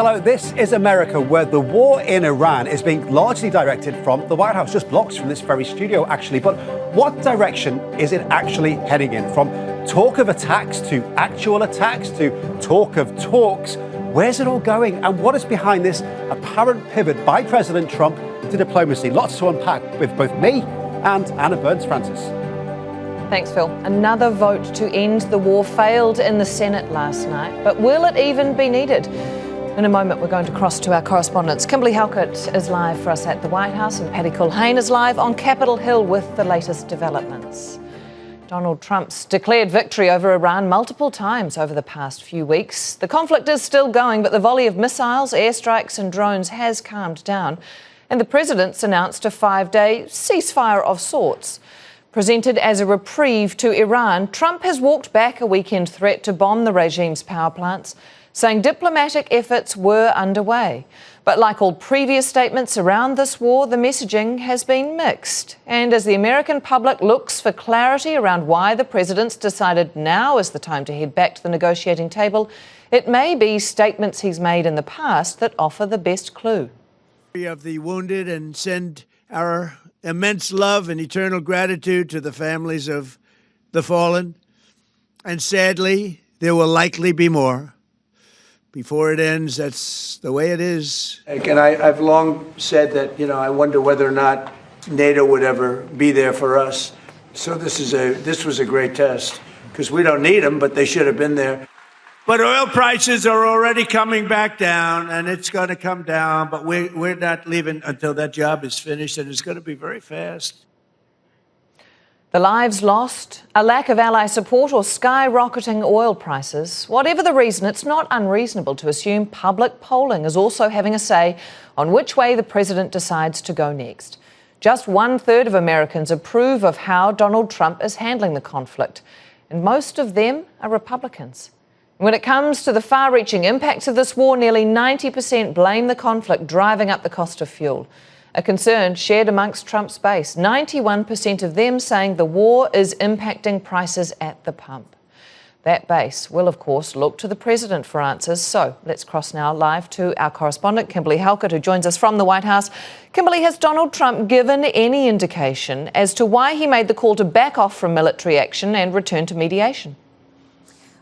Hello, this is America, where the war in Iran is being largely directed from the White House, just blocks from this very studio, actually. But what direction is it actually heading in? From talk of attacks to actual attacks to talk of talks. Where's it all going? And what is behind this apparent pivot by President Trump to diplomacy? Lots to unpack with both me and Anna Burns-Francis. Thanks, Phil. Another vote to end the war failed in the Senate last night, but will it even be needed? In a moment, we're going to cross to our correspondents. Kimberly Halkett is live for us at the White House, and Paddy Culhane is live on Capitol Hill with the latest developments. Donald Trump's declared victory over Iran multiple times over the past few weeks. The conflict is still going, but the volley of missiles, airstrikes and drones has calmed down, and the president's announced a 5-day ceasefire of sorts. Presented as a reprieve to Iran, Trump has walked back a weekend threat to bomb the regime's power plants, saying diplomatic efforts were underway. But like all previous statements around this war, the messaging has been mixed. And as the American public looks for clarity around why the president's decided now is the time to head back to the negotiating table, it may be statements he's made in the past that offer the best clue. Of the wounded, and send our immense love and eternal gratitude to the families of the fallen. And sadly, there will likely be more. Before it ends, that's the way it is. And I've long said that, I wonder whether or not NATO would ever be there for us. So this was a great test, because we don't need them, but they should have been there. But oil prices are already coming back down, and it's going to come down. But we're not leaving until that job is finished, and it's going to be very fast. The lives lost, a lack of ally support, or skyrocketing oil prices. Whatever the reason, it's not unreasonable to assume public polling is also having a say on which way the president decides to go next. Just 1/3 of Americans approve of how Donald Trump is handling the conflict, and most of them are Republicans. When it comes to the far-reaching impacts of this war, nearly 90% blame the conflict driving up the cost of fuel. A concern shared amongst Trump's base, 91% of them saying the war is impacting prices at the pump. That base will, of course, look to the president for answers. So let's cross now live to our correspondent, Kimberly Halkett, who joins us from the White House. Kimberly, has Donald Trump given any indication as to why he made the call to back off from military action and return to mediation?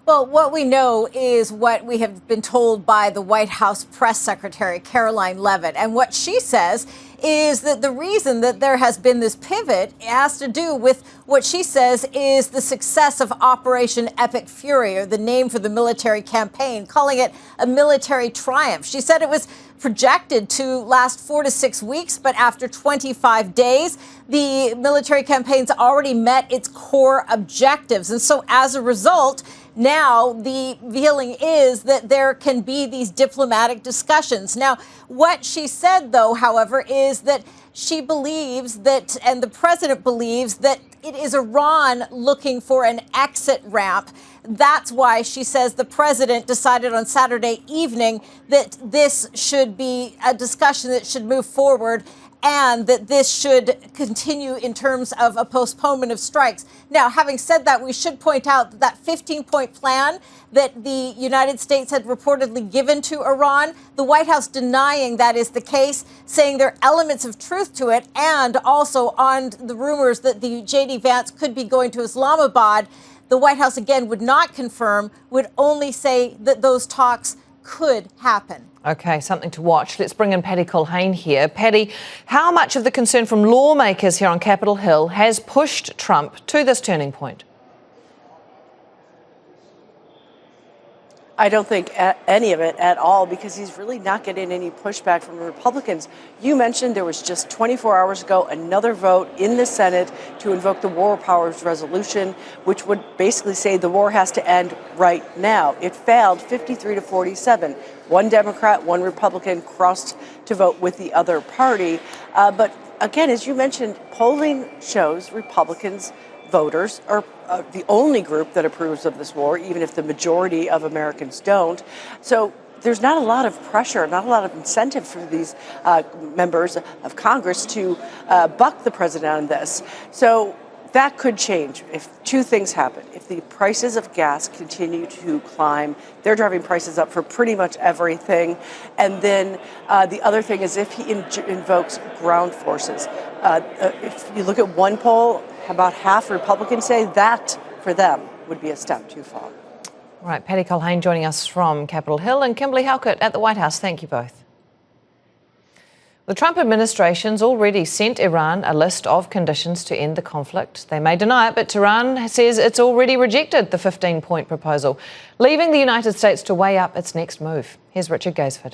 Well, what we know is what we have been told by the White House press secretary, Caroline Leavitt. And what she says is that the reason that there has been this pivot has to do with what she says is the success of Operation Epic Fury, or the name for the military campaign, calling it a military triumph. She said it was projected to last 4 to 6 weeks, but after 25 days, the military campaign's already met its core objectives. And so as a result, now the feeling is that there can be these diplomatic discussions. Now, what she said, though, however, is that she believes that, and the president believes, that it is Iran looking for an exit ramp. That's why she says the president decided on Saturday evening that this should be a discussion that should move forward, and that this should continue in terms of a postponement of strikes. Now, having said that, we should point out that that 15-point plan that the United States had reportedly given to Iran, the White House denying that is the case, saying there are elements of truth to it, and also on the rumors that the J.D. Vance could be going to Islamabad. The White House, again, would not confirm, would only say that those talks could happen. OK, something to watch. Let's bring in Paddy Culhane here. Paddy, how much of the concern from lawmakers here on Capitol Hill has pushed Trump to this turning point? I don't think any of it at all, because he's really not getting any pushback from Republicans. You mentioned there was just 24 hours ago another vote in the Senate to invoke the War Powers Resolution, which would basically say the war has to end right now. It failed 53 to 47. One Democrat, one Republican crossed to vote with the other party. But again, as you mentioned, polling shows Republicans voters are the only group that approves of this war, even if the majority of Americans don't. So there's not a lot of pressure, not a lot of incentive for these members of Congress to buck the president on this. So That could change if two things happen. If the prices of gas continue to climb, they're driving prices up for pretty much everything. And then the other thing is if he invokes ground forces. If you look at one poll, about half Republicans say that for them would be a step too far. All right, Paddy Culhane joining us from Capitol Hill and Kimberly Halkett at the White House. Thank you both. The Trump administration's already sent Iran a list of conditions to end the conflict. They may deny it, but Tehran says it's already rejected the 15-point proposal, leaving the United States to weigh up its next move. Here's Richard Gaisford.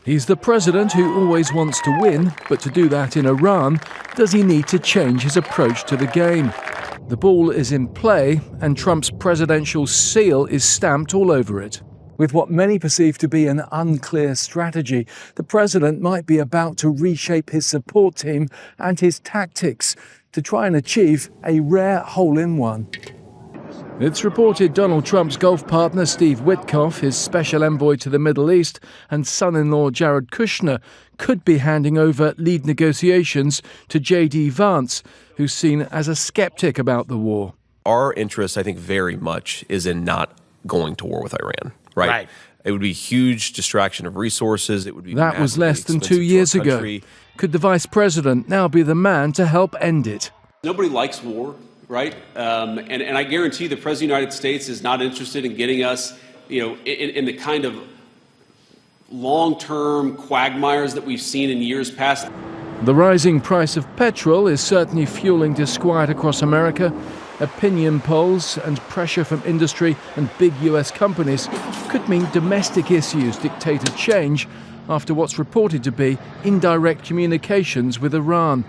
He's the president who always wants to win, but to do that in Iran, does he need to change his approach to the game? The ball is in play, and Trump's presidential seal is stamped all over it. With what many perceive to be an unclear strategy, the president might be about to reshape his support team and his tactics to try and achieve a rare hole-in-one. It's reported Donald Trump's golf partner Steve Witkoff, his special envoy to the Middle East, and son-in-law Jared Kushner could be handing over lead negotiations to J.D. Vance, who's seen as a skeptic about the war. Our interest, I think, very much is in not going to war with Iran. Right. It would be a huge distraction of resources. It would be that was less than 2 years ago. Could the vice president now be the man to help end it? Nobody likes war, right? And I guarantee the president of the United States is not interested in getting us, in the kind of long-term quagmires that we've seen in years past. The rising price of petrol is certainly fueling disquiet across America. Opinion polls and pressure from industry and big US companies could mean domestic issues dictate a change after what's reported to be indirect communications with Iran.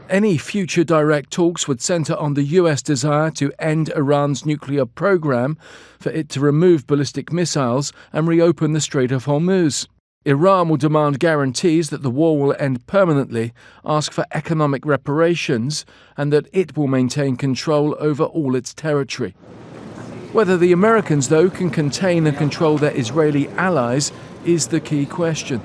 Any future direct talks would centre on the US desire to end Iran's nuclear program, for it to remove ballistic missiles and reopen the Strait of Hormuz. Iran will demand guarantees that the war will end permanently, ask for economic reparations, and that it will maintain control over all its territory. Whether the Americans, though, can contain and control their Israeli allies is the key question.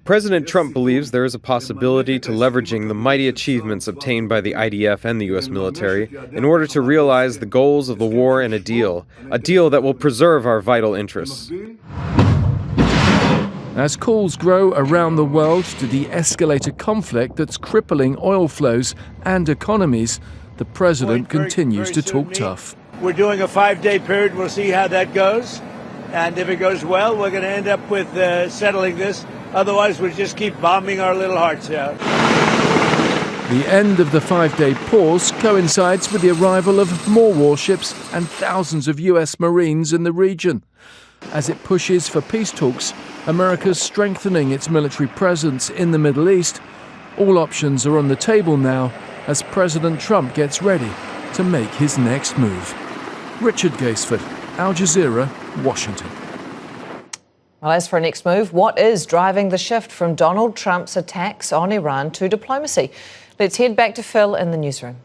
President Trump believes there is a possibility to leveraging the mighty achievements obtained by the IDF and the U.S. military in order to realize the goals of the war in a deal that will preserve our vital interests. As calls grow around the world to de-escalate a conflict that's crippling oil flows and economies, the president continues to talk tough. We're doing a 5-day period. We'll see how that goes. And if it goes well, we're going to end up with settling this. Otherwise, we'll just keep bombing our little hearts out. The end of the 5-day pause coincides with the arrival of more warships and thousands of U.S. Marines in the region. As it pushes for peace talks, America's strengthening its military presence in the Middle East. All options are on the table now as President Trump gets ready to make his next move. Richard Gaisford, Al Jazeera, Washington. Well, as for our next move, what is driving the shift from Donald Trump's attacks on Iran to diplomacy? Let's head back to Phil in the newsroom.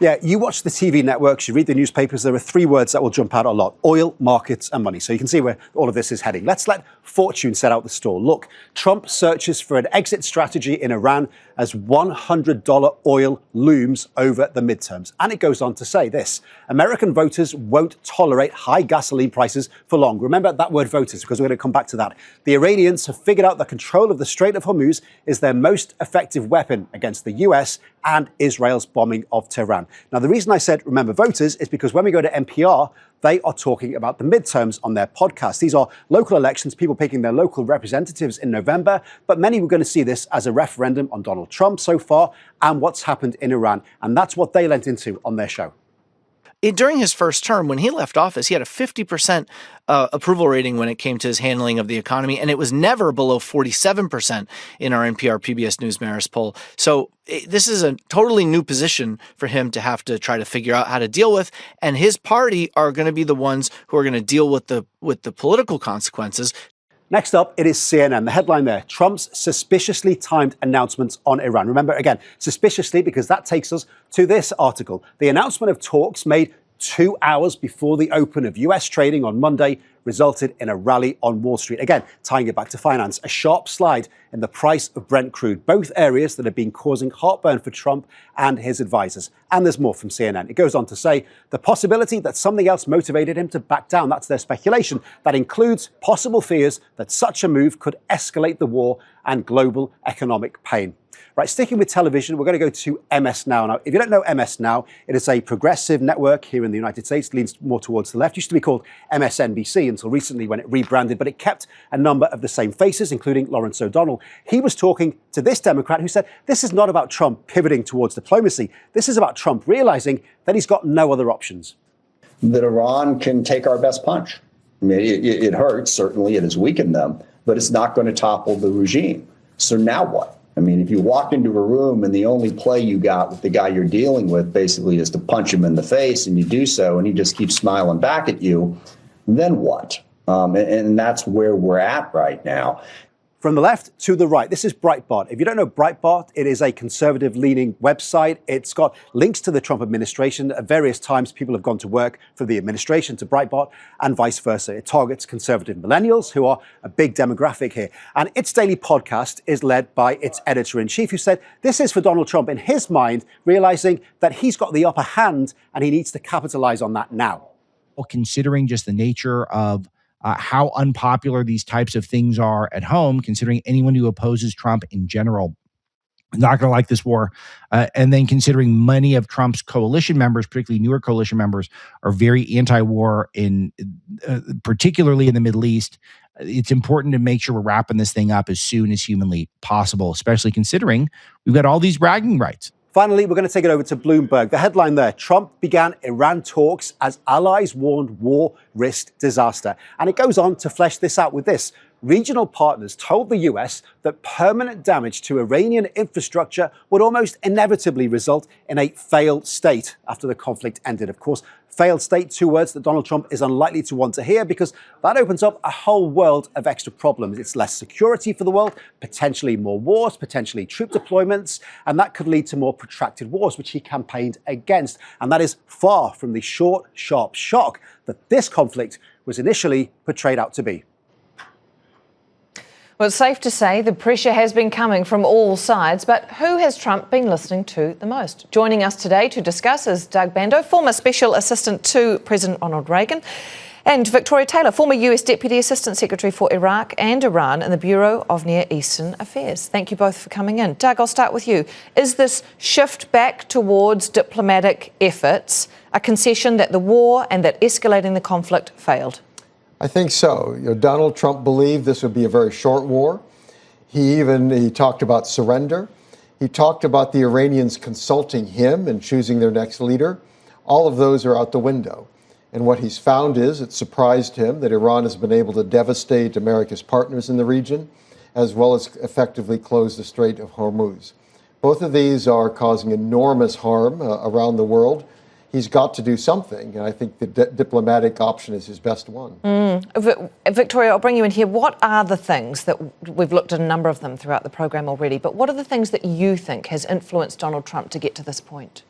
Yeah, you watch the TV networks, you read the newspapers, there are 3 words that will jump out a lot: oil, markets and money. So you can see where all of this is heading. Let's let fortune set out the stall. Look, Trump searches for an exit strategy in Iran as $100 oil looms over the midterms. And it goes on to say this: American voters won't tolerate high gasoline prices for long. Remember that word voters, because we're going to come back to that. The Iranians have figured out that control of the Strait of Hormuz is their most effective weapon against the US and Israel's bombing of Tehran. Now, the reason I said remember voters is because when we go to NPR, they are talking about the midterms on their podcast. These are local elections, people picking their local representatives in November, but many were going to see this as a referendum on Donald Trump so far and what's happened in Iran. And that's what they lent into on their show. During his first term, when he left office, he had a 50% approval rating when it came to his handling of the economy, and it was never below 47% in our NPR PBS News Marist poll. So this is a totally new position for him to have to try to figure out how to deal with, and his party are going to be the ones who are going to deal with the political consequences. Next up, it is CNN. The headline there: Trump's suspiciously timed announcements on Iran. Remember, again, suspiciously, because that takes us to this article. The announcement of talks made 2 hours before the open of US trading on Monday resulted in a rally on Wall Street. Again, tying it back to finance, a sharp slide in the price of Brent crude, both areas that have been causing heartburn for Trump and his advisors. And there's more from CNN. It goes on to say the possibility that something else motivated him to back down. That's their speculation. That includes possible fears that such a move could escalate the war and global economic pain. Right, sticking with television, we're going to go to MS Now. Now, if you don't know MS Now, it is a progressive network here in the United States, leans more towards the left. It used to be called MSNBC until recently when it rebranded, but it kept a number of the same faces, including Lawrence O'Donnell. He was talking to this Democrat who said, this is not about Trump pivoting towards diplomacy. This is about Trump realizing that he's got no other options. That Iran can take our best punch. I mean, it hurts, certainly it has weakened them, but it's not going to topple the regime. So now what? I mean, if you walk into a room and the only play you got with the guy you're dealing with basically is to punch him in the face, and you do so, and he just keeps smiling back at you, then what? And that's where we're at right now. From the left to the right, this is Breitbart. If you don't know Breitbart, it is a conservative-leaning website. It's got links to the Trump administration. At various times, people have gone to work for the administration to Breitbart and vice versa. It targets conservative millennials, who are a big demographic here. And its daily podcast is led by its editor-in-chief, who said this is for Donald Trump in his mind, realizing that he's got the upper hand and he needs to capitalize on that now. Well, considering just the nature of how unpopular these types of things are at home, considering anyone who opposes Trump in general is not going to like this war. And then considering many of Trump's coalition members, particularly newer coalition members, are very anti-war, particularly in the Middle East. It's important to make sure we're wrapping this thing up as soon as humanly possible, especially considering we've got all these bragging rights. Finally, we're going to take it over to Bloomberg. The headline there, Trump began Iran talks as allies warned war risked disaster. And it goes on to flesh this out with this. Regional partners told the US that permanent damage to Iranian infrastructure would almost inevitably result in a failed state after the conflict ended. Of course, failed state, two words that Donald Trump is unlikely to want to hear, because that opens up a whole world of extra problems. It's less security for the world, potentially more wars, potentially troop deployments, and that could lead to more protracted wars, which he campaigned against. And that is far from the short, sharp shock that this conflict was initially portrayed out to be. Well, it's safe to say the pressure has been coming from all sides, but who has Trump been listening to the most? Joining us today to discuss is Doug Bandow, former Special Assistant to President Ronald Reagan, and Victoria Taylor, former US Deputy Assistant Secretary for Iraq and Iran in the Bureau of Near Eastern Affairs. Thank you both for coming in. Doug, I'll start with you. Is this shift back towards diplomatic efforts a concession that the war and that escalating the conflict failed? I think so. Donald Trump believed this would be a very short war. He talked about surrender. He talked about the Iranians consulting him and choosing their next leader. All of those are out the window. And what he's found is, it surprised him that Iran has been able to devastate America's partners in the region, as well as effectively close the Strait of Hormuz. Both of these are causing enormous harm around the world. He's got to do something, and I think the diplomatic option is his best one. Victoria, I'll bring you in here. What are the things that we've looked at a number of them throughout the program already, but what are the things that you think has influenced Donald Trump to get to this point?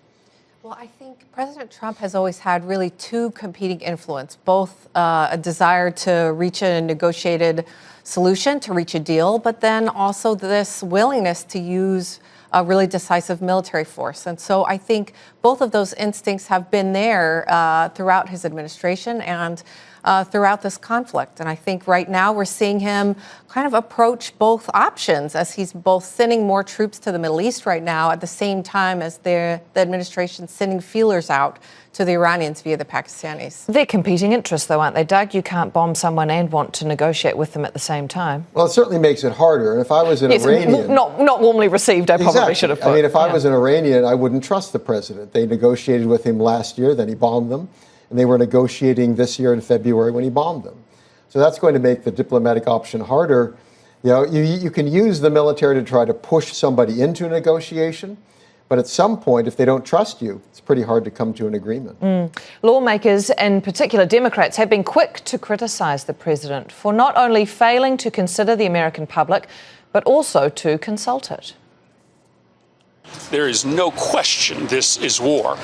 Well, I think President Trump has always had really two competing influence, both a desire to reach a negotiated solution, to reach a deal, but then also this willingness to use a really decisive military force. And so I think both of those instincts have been there throughout his administration and throughout this conflict. And I think right now we're seeing him kind of approach both options, as he's both sending more troops to the Middle East right now at the same time as the administration sending feelers out to the Iranians via the Pakistanis. They're competing interests, though, aren't they, Doug? You can't bomb someone and want to negotiate with them at the same time. Well, it certainly makes it harder. And if I was an Iranian... Not warmly received, I probably should have put. I mean, if I was an Iranian, I wouldn't trust the president. They negotiated with him last year, then he bombed them. And they were negotiating this year in February when he bombed them. So that's going to make the diplomatic option harder. You can use the military to try to push somebody into a negotiation. But at some point, if they don't trust you, it's pretty hard to come to an agreement. Lawmakers, in particular Democrats, have been quick to criticize the president for not only failing to consider the American public, but also to consult it. There is no question this is war.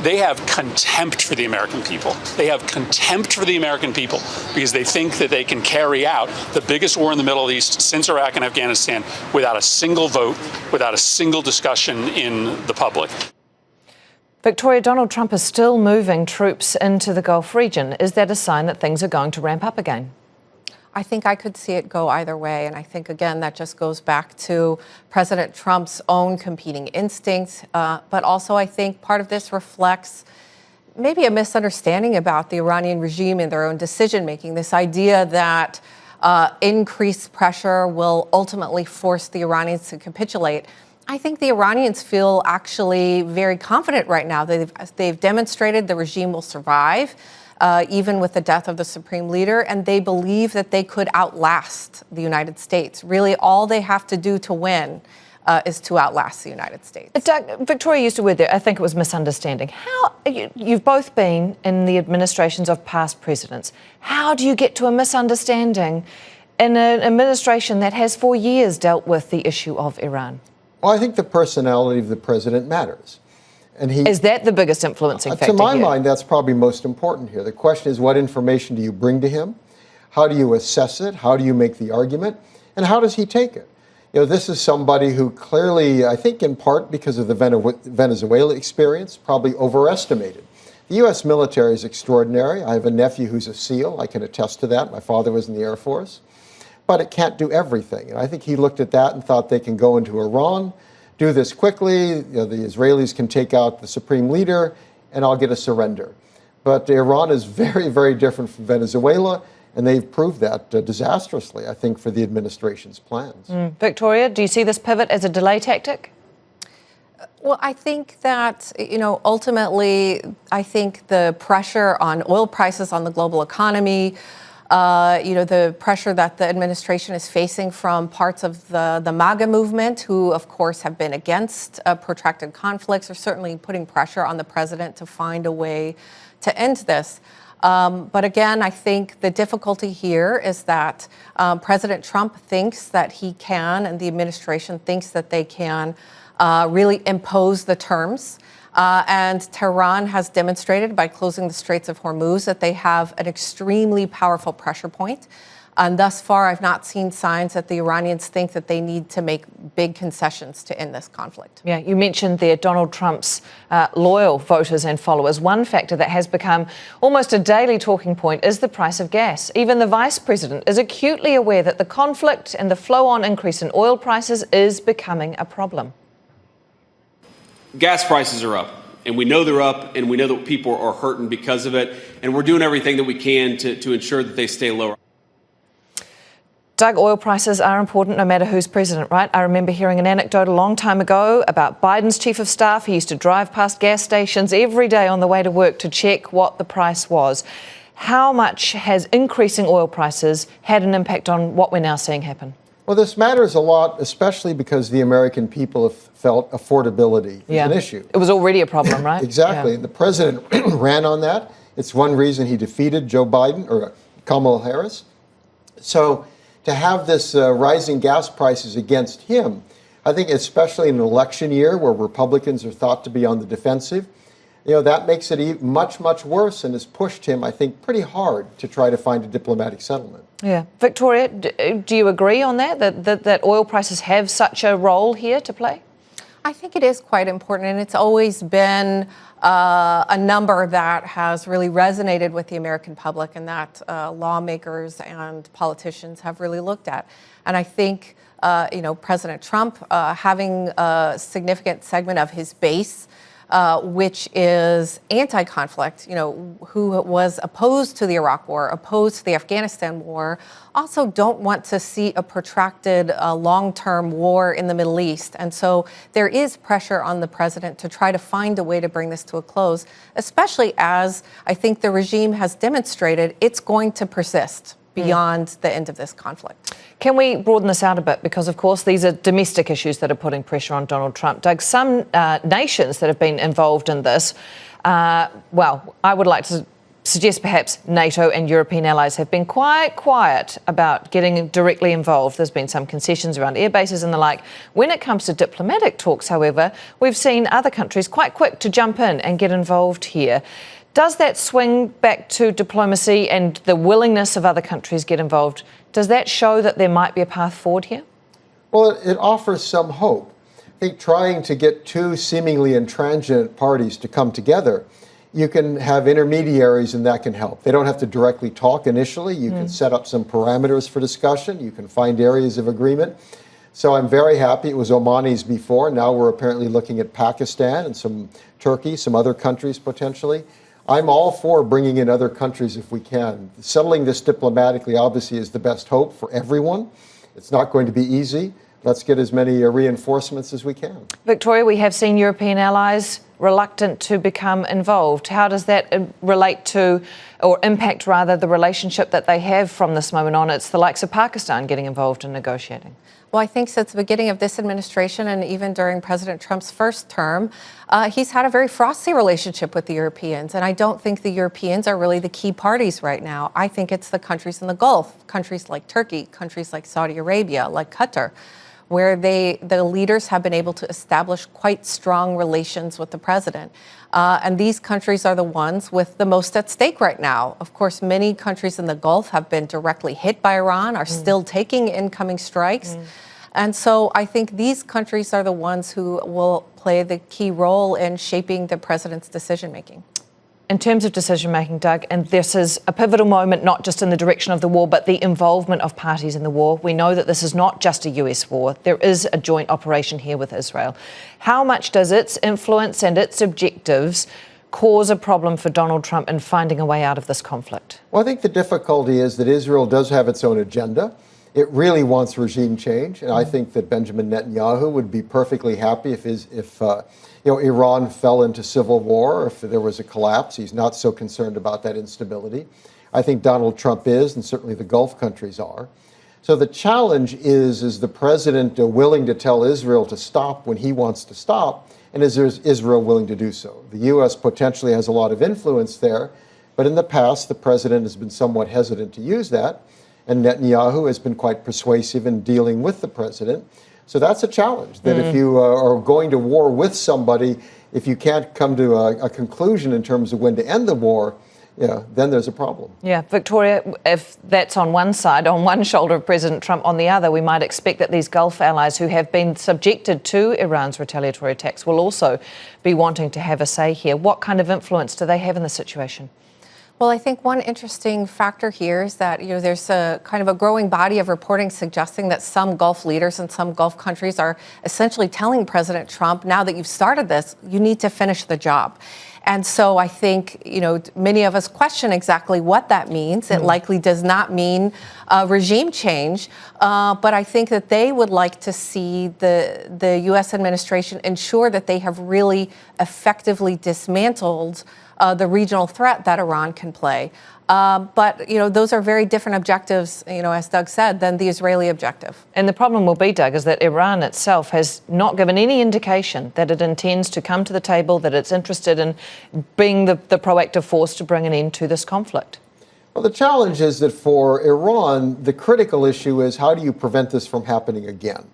They have contempt for the American people. They have contempt for the American people because they think that they can carry out the biggest war in the Middle East since Iraq and Afghanistan without a single vote, without a single discussion in the public. Victoria, Donald Trump is still moving troops into the Gulf region. Is that a sign that things are going to ramp up again? I think I could see it go either way. And I think, again, that just goes back to President Trump's own competing instincts. But also, I think part of this reflects maybe a misunderstanding about the Iranian regime and their own decision-making. This idea that increased pressure will ultimately force the Iranians to capitulate. I think the Iranians feel actually very confident right now. They've demonstrated the regime will survive, even with the death of the supreme leader, and they believe that they could outlast the United States. Really, all they have to do to win is to outlast the United States. Doug, Victoria used a word there, I think it was misunderstanding. You've both been in the administrations of past presidents. How do you get to a misunderstanding in an administration that has for years dealt with the issue of Iran? Well, I think the personality of the president matters. And is that the biggest influencing factor to my here? mind, that's probably most important here. The question is, what information do you bring to him? How do you assess it? How do you make the argument? And how does he take it? You know, this is somebody who clearly, I think in part because of the Venezuela experience, probably overestimated. The U.S. military is extraordinary. I have a nephew who's a SEAL. I can attest to that. My father was in the Air Force. But it can't do everything. And I think he looked at that and thought they can go into Iran, do this quickly, you know, the Israelis can take out the supreme leader, and I'll get a surrender. But Iran is very, very different from Venezuela, and they've proved that disastrously, I think, for the administration's plans. Victoria, do you see this pivot as a delay tactic? Well, I think that, you know, ultimately, I think the pressure on oil prices on the global economy, you know, the pressure that the administration is facing from parts of the MAGA movement, who, of course, have been against protracted conflicts, are certainly putting pressure on the president to find a way to end this. But again, I think the difficulty here is that President Trump thinks that he can, and the administration thinks that they can really impose the terms. And Tehran has demonstrated by closing the Straits of Hormuz that they have an extremely powerful pressure point. And thus far, I've not seen signs that the Iranians think that they need to make big concessions to end this conflict. Yeah, you mentioned there Donald Trump's loyal voters and followers. One factor that has become almost a daily talking point is the price of gas. Even the vice president is acutely aware that the conflict and the flow-on increase in oil prices is becoming a problem. Gas prices are up, and we know they're up, and we know that people are hurting because of it, and we're doing everything that we can to ensure that they stay lower. Doug, oil prices are important no matter who's president, right? I remember hearing an anecdote a long time ago about Biden's chief of staff. He used to drive past gas stations every day on the way to work to check what the price was. How much has increasing oil prices had an impact on what we're now seeing happen? Well, this matters a lot, especially because the American people have felt affordability is an issue. It was already a problem, right? Exactly. Yeah. And the president ran on that. It's one reason he defeated Joe Biden or Kamala Harris. So to have this rising gas prices against him, I think especially in an election year where Republicans are thought to be on the defensive, you know, that makes it much, much worse and has pushed him, I think, pretty hard to try to find a diplomatic settlement. Yeah. Victoria, do you agree on that oil prices have such a role here to play? I think it is quite important, and it's always been a number that has really resonated with the American public and that lawmakers and politicians have really looked at. And I think, you know, President Trump having a significant segment of his base which is anti-conflict, you know, who was opposed to the Iraq War, opposed to the Afghanistan War, also don't want to see a protracted long-term war in the Middle East. And so there is pressure on the president to try to find a way to bring this to a close, especially as I think the regime has demonstrated it's going to persist beyond the end of this conflict. Can we broaden this out a bit? Because, of course, these are domestic issues that are putting pressure on Donald Trump. Doug, some nations that have been involved in this, well, I would like to suggests perhaps NATO and European allies have been quite quiet about getting directly involved. There's been some concessions around air bases and the like. When it comes to diplomatic talks, however, we've seen other countries quite quick to jump in and get involved here. Does that swing back to diplomacy and the willingness of other countries get involved? Does that show that there might be a path forward here? Well, it offers some hope. I think trying to get two seemingly intransigent parties to come together, you can have intermediaries and that can help. They don't have to directly talk initially. You can set up some parameters for discussion. You can find areas of agreement. So I'm very happy. It was Omanis before. Now we're apparently looking at Pakistan and some Turkey, some other countries potentially. I'm all for bringing in other countries if we can. Settling this diplomatically obviously is the best hope for everyone. It's not going to be easy. Let's get as many reinforcements as we can. Victoria, we have seen European allies reluctant to become involved. How does that relate to, or impact rather, the relationship that they have from this moment on? It's the likes of Pakistan getting involved in negotiating. Well, I think since the beginning of this administration and even during President Trump's first term, he's had a very frosty relationship with the Europeans. And I don't think the Europeans are really the key parties right now. I think it's the countries in the Gulf, countries like Turkey, countries like Saudi Arabia, like Qatar, where the leaders have been able to establish quite strong relations with the president. And these countries are the ones with the most at stake right now. Of course, many countries in the Gulf have been directly hit by Iran, are still taking incoming strikes. And so I think these countries are the ones who will play the key role in shaping the president's decision-making. In terms of decision-making, Doug, and this is a pivotal moment, not just in the direction of the war, but the involvement of parties in the war. We know that this is not just a US war. There is a joint operation here with Israel. How much does its influence and its objectives cause a problem for Donald Trump in finding a way out of this conflict? Well, I think the difficulty is that Israel does have its own agenda. It really wants regime change, and I think that Benjamin Netanyahu would be perfectly happy if Iran fell into civil war, or if there was a collapse. He's not so concerned about that instability. I think Donald Trump is, and certainly the Gulf countries are. So the challenge is the president willing to tell Israel to stop when he wants to stop, and is Israel willing to do so? The U.S. potentially has a lot of influence there, but in the past, the president has been somewhat hesitant to use that, and Netanyahu has been quite persuasive in dealing with the president. So that's a challenge, that if you are going to war with somebody, if you can't come to a conclusion in terms of when to end the war, then there's a problem. Yeah, Victoria, if that's on one side, on one shoulder of President Trump, on the other, we might expect that these Gulf allies who have been subjected to Iran's retaliatory attacks will also be wanting to have a say here. What kind of influence do they have in the situation? Well, I think one interesting factor here is that there's a kind of a growing body of reporting suggesting that some Gulf leaders and some Gulf countries are essentially telling President Trump, now that you've started this, you need to finish the job. And so I think, many of us question exactly what that means. It likely does not mean regime change, but I think that they would like to see the U.S. administration ensure that they have really effectively dismantled the regional threat that Iran can play. But those are very different objectives, as Doug said, than the Israeli objective. And the problem will be, Doug, is that Iran itself has not given any indication that it intends to come to the table, that it's interested in being the proactive force to bring an end to this conflict. Well, the challenge is that for Iran, the critical issue is how do you prevent this from happening again?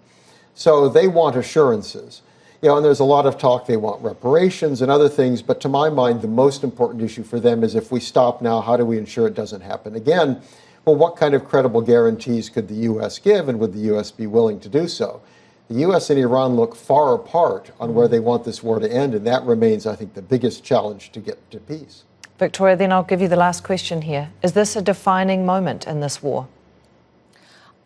So they want assurances. And there's a lot of talk, they want reparations and other things, but to my mind, the most important issue for them is if we stop now, how do we ensure it doesn't happen again? Well, what kind of credible guarantees could the U.S. give, and would the U.S. be willing to do so? The U.S. and Iran look far apart on where they want this war to end, and that remains, I think, the biggest challenge to get to peace. Victoria, then I'll give you the last question here. Is this a defining moment in this war?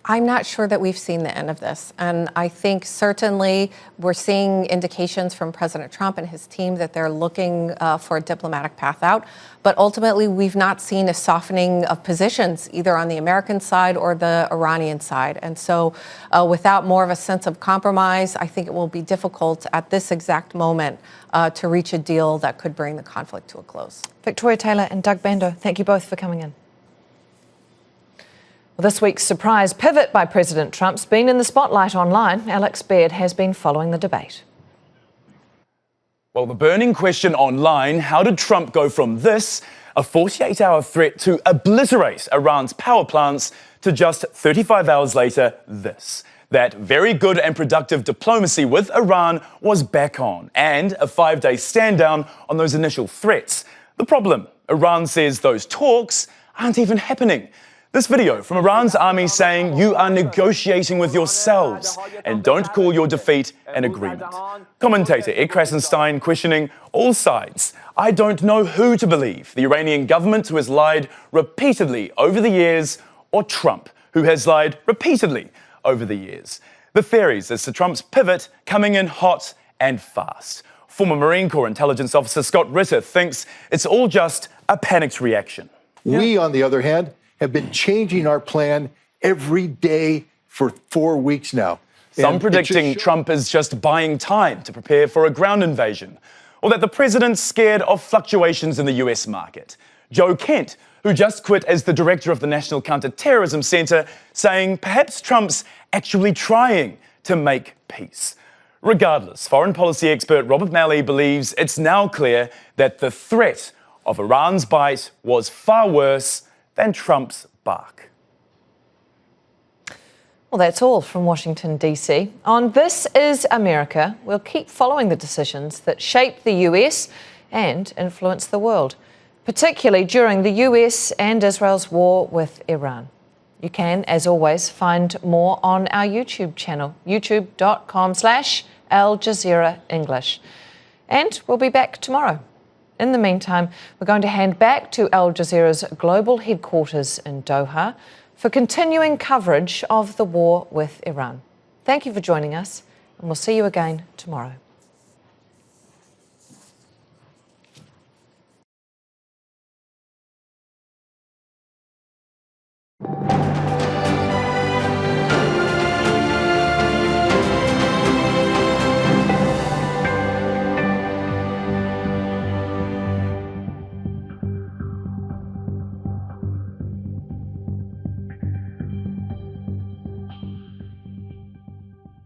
I'm not sure that we've seen the end of this. And I think certainly we're seeing indications from President Trump and his team that they're looking for a diplomatic path out. But ultimately, we've not seen a softening of positions, either on the American side or the Iranian side. And so without more of a sense of compromise, I think it will be difficult at this exact moment to reach a deal that could bring the conflict to a close. Victoria Taylor and Doug Bandow, thank you both for coming in. This week's surprise pivot by President Trump's been in the spotlight online. Alex Baird has been following the debate. Well, the burning question online, how did Trump go from this, a 48-hour threat to obliterate Iran's power plants, to just 35 hours later, this? That very good and productive diplomacy with Iran was back on, and a 5-day stand down on those initial threats. The problem, Iran says those talks aren't even happening. This video from Iran's army saying you are negotiating with yourselves and don't call your defeat an agreement. Commentator Ed Krasenstein questioning all sides. I don't know who to believe, the Iranian government who has lied repeatedly over the years, or Trump who has lied repeatedly over the years. The theories as to Trump's pivot coming in hot and fast. Former Marine Corps intelligence officer Scott Ritter thinks it's all just a panicked reaction. We, on the other hand, have been changing our plan every day for 4 weeks now. Some predicting Trump is just buying time to prepare for a ground invasion, or that the president's scared of fluctuations in the US market. Joe Kent, who just quit as the director of the National Counterterrorism Center, saying perhaps Trump's actually trying to make peace. Regardless, foreign policy expert Robert Malley believes it's now clear that the threat of Iran's bite was far worse than Trump's bark. Well, that's all from Washington, D.C. On This Is America, we'll keep following the decisions that shape the US and influence the world, particularly during the US and Israel's war with Iran. You can, as always, find more on our YouTube channel, youtube.com/Al Jazeera English. And we'll be back tomorrow. In the meantime, we're going to hand back to Al Jazeera's global headquarters in Doha for continuing coverage of the war with Iran. Thank you for joining us, and we'll see you again tomorrow.